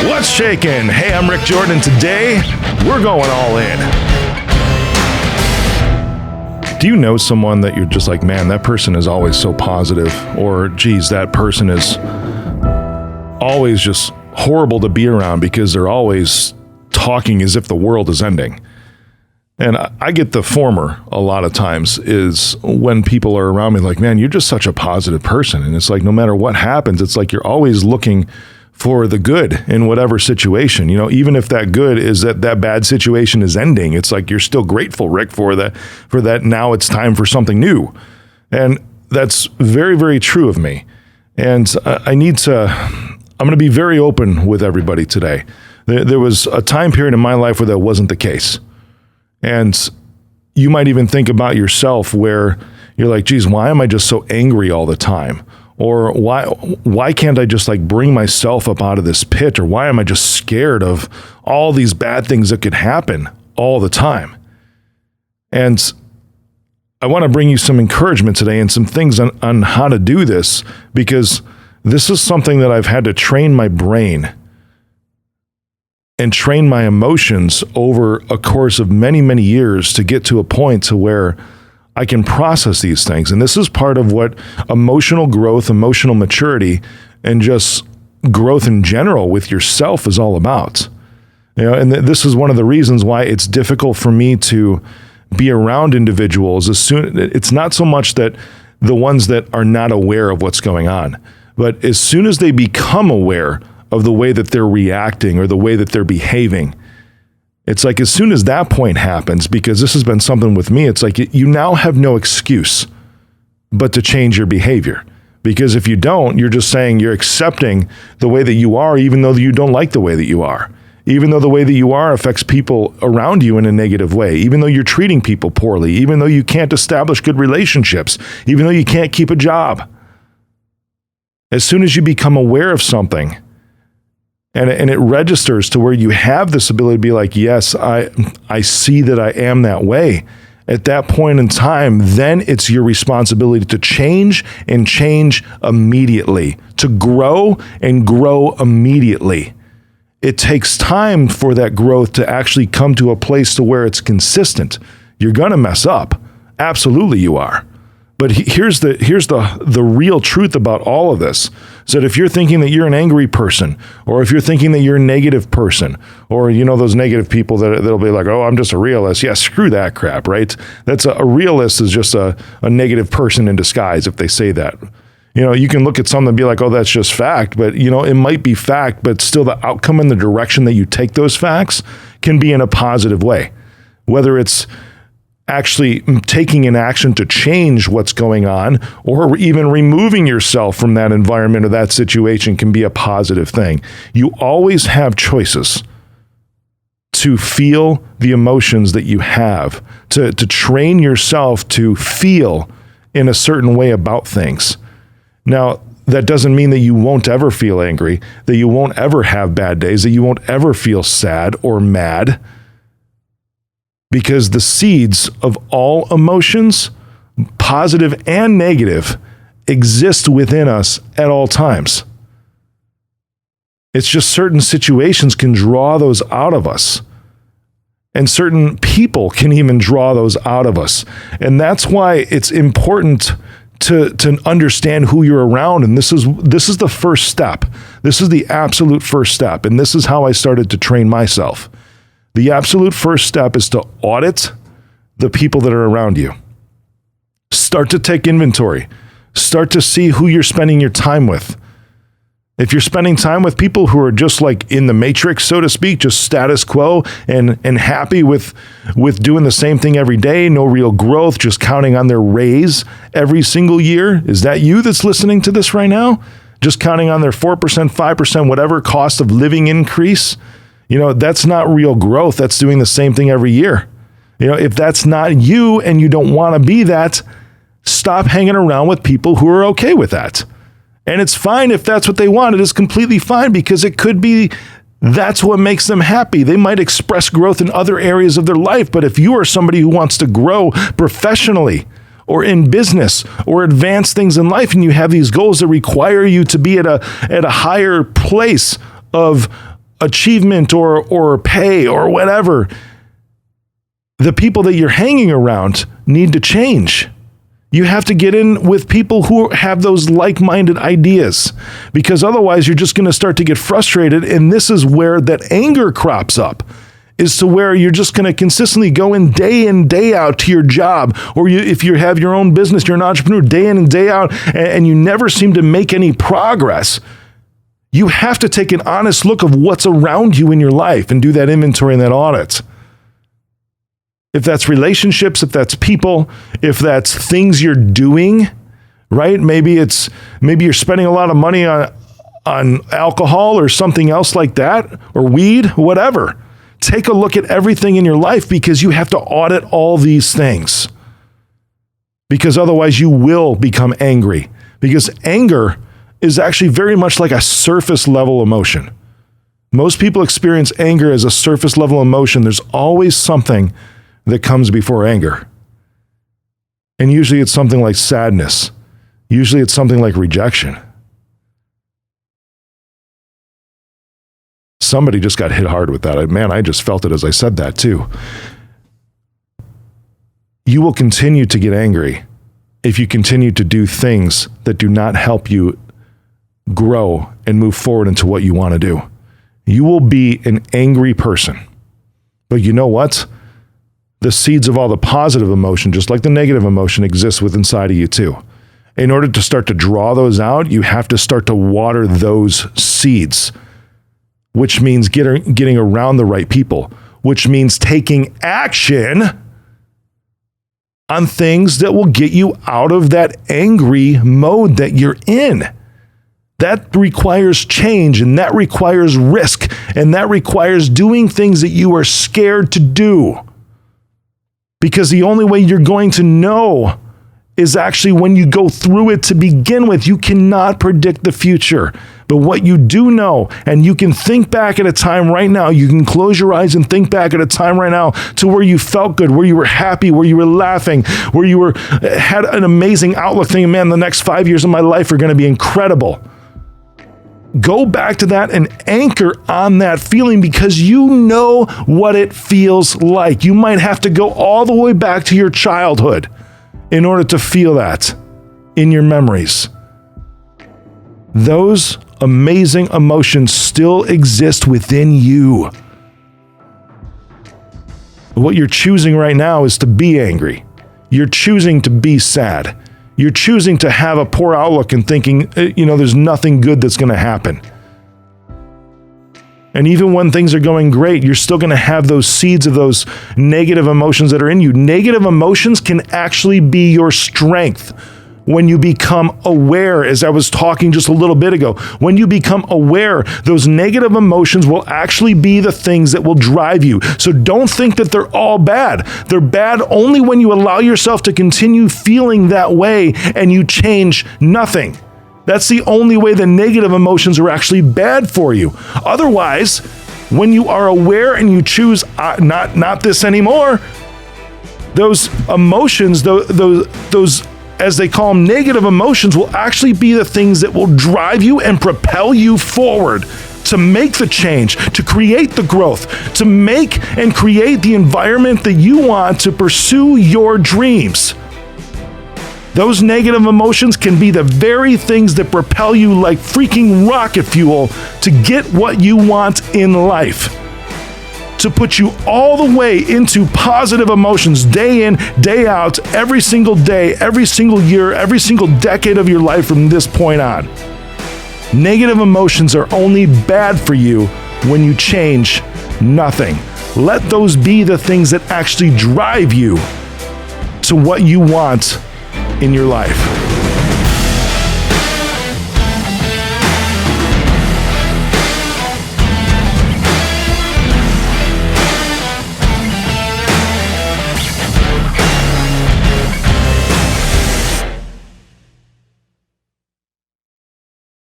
What's shakin'? Hey, I'm Rick Jordan. Today, we're going all in. Do you know someone that you're just like, man, that person is always so positive? Or, geez, that person is always just horrible to be around because they're always talking as if the world is ending. And I get the former a lot of times is when people are around me like, man, you're just such a positive person. And it's like, no matter what happens, it's like you're always looking for the good in whatever situation. You know, even if that good is that bad situation is ending, it's like you're still grateful, Rick, for that now it's time for something new. And that's very, very true of me. And I'm going to be very open with everybody today. There was a time period in my life where that wasn't the case. And you might even think about yourself where you're like, geez, why am I just so angry all the time? Or why can't I just like bring myself up out of this pit? Or why am I just scared of all these bad things that could happen all the time? And I want to bring you some encouragement today and some things on how to do this, because this is something that I've had to train my brain and train my emotions over a course of many, many years to get to a point to where I can process these things. And this is part of what emotional growth, emotional maturity, and just growth in general with yourself is all about. You know, and this is one of the reasons why it's difficult for me to be around individuals. It's not so much that the ones that are not aware of what's going on, but as soon as they become aware of the way that they're reacting or the way that they're behaving, it's like as soon as that point happens, because this has been something with me, it's like you now have no excuse but to change your behavior. Because if you don't, you're just saying you're accepting the way that you are, even though you don't like the way that you are. Even though the way that you are affects people around you in a negative way, even though you're treating people poorly, even though you can't establish good relationships, even though you can't keep a job. As soon as you become aware of something, and it registers to where you have this ability to be like, yes, I see that I am that way. At that point in time, then it's your responsibility to change and change immediately, to grow and grow immediately. It takes time for that growth to actually come to a place to where it's consistent. You're going to mess up. Absolutely you are. But here's the real truth about all of this, is that if you're thinking that you're an angry person, or if you're thinking that you're a negative person, or you know those negative people that'll be like, oh, I'm just a realist. Yeah, screw that crap, right? That's a realist is just a negative person in disguise if they say that. You know, you can look at something and be like, oh, that's just fact, but you know, it might be fact, but still the outcome and the direction that you take those facts can be in a positive way. Whether it's actually taking an action to change what's going on, or even removing yourself from that environment or that situation can be a positive thing. You always have choices to feel the emotions that you have, to train yourself to feel in a certain way about things. Now, that doesn't mean that you won't ever feel angry, that you won't ever have bad days, that you won't ever feel sad or mad. Because the seeds of all emotions, positive and negative, exist within us at all times. It's just certain situations can draw those out of us. And certain people can even draw those out of us. And that's why it's important to understand who you're around. And this is the first step. This is the absolute first step. And this is how I started to train myself. The absolute first step is to audit the people that are around you. Start to take inventory. Start to see who you're spending your time with. If you're spending time with people who are just like in the matrix, so to speak, just status quo and happy with doing the same thing every day, no real growth, just counting on their raise every single year, is that you that's listening to this right now? Just counting on their 4%, 5%, whatever cost of living increase? You know, that's not real growth. That's doing the same thing every year. You know, if that's not you and you don't want to be that, stop hanging around with people who are okay with that. And it's fine if that's what they want. It is completely fine, because it could be that's what makes them happy. They might express growth in other areas of their life. But if you are somebody who wants to grow professionally or in business or advance things in life, and you have these goals that require you to be at a higher place of achievement or pay or whatever, the people that you're hanging around need to change. You have to get in with people who have those like-minded ideas, because otherwise you're just going to start to get frustrated. And this is where that anger crops up, is to where you're just going to consistently go in, day out to your job, or if you have your own business, you're an entrepreneur, day in and day out, and you never seem to make any progress. You have to take an honest look of what's around you in your life and do that inventory and that audit. If that's relationships, if that's people, if that's things you're doing, right? Maybe you're spending a lot of money on alcohol or something else like that, or weed, whatever. Take a look at everything in your life, because you have to audit all these things. Because otherwise you will become angry, because anger is actually very much like a surface level emotion. Most people experience anger as a surface level emotion. There's always something that comes before anger. And usually it's something like sadness. Usually it's something like rejection. Somebody just got hit hard with that. Man, I just felt it as I said that too. You will continue to get angry if you continue to do things that do not help you grow and move forward into what you want to do. You will be an angry person. But you know what? The seeds of all the positive emotion, just like the negative emotion, exist within inside of you too. In order to start to draw those out, you have to start to water those seeds, which means getting around the right people, which means taking action on things that will get you out of that angry mode that you're in. That requires change, and that requires risk, and that requires doing things that you are scared to do. Because the only way you're going to know is actually when you go through it to begin with. You cannot predict the future. But what you do know, and you can think back at a time right now, you can close your eyes and think back at a time right now to where you felt good, where you were happy, where you were laughing, where you had an amazing outlook, thinking, man, the next 5 years of my life are going to be incredible. Go back to that and anchor on that feeling, because you know what it feels like. You might have to go all the way back to your childhood in order to feel that in your memories. Those amazing emotions still exist within you. What you're choosing right now is to be angry. You're choosing to be sad. You're choosing to have a poor outlook and thinking, there's nothing good that's going to happen. And even when things are going great, you're still going to have those seeds of those negative emotions that are in you. Negative emotions can actually be your strength when you become aware, as I was talking just a little bit ago. When you become aware, those negative emotions will actually be the things that will drive you. So don't think that they're all bad. They're bad only when you allow yourself to continue feeling that way and you change nothing. That's the only way the negative emotions are actually bad for you. Otherwise, when you are aware and you choose not this anymore, those emotions, those as they call them, negative emotions, will actually be the things that will drive you and propel you forward to make the change, to create the growth, to make and create the environment that you want to pursue your dreams. Those negative emotions can be the very things that propel you like freaking rocket fuel to get what you want in life. To put you all the way into positive emotions day in, day out, every single day, every single year, every single decade of your life from this point on. Negative emotions are only bad for you when you change nothing. Let those be the things that actually drive you to what you want in your life.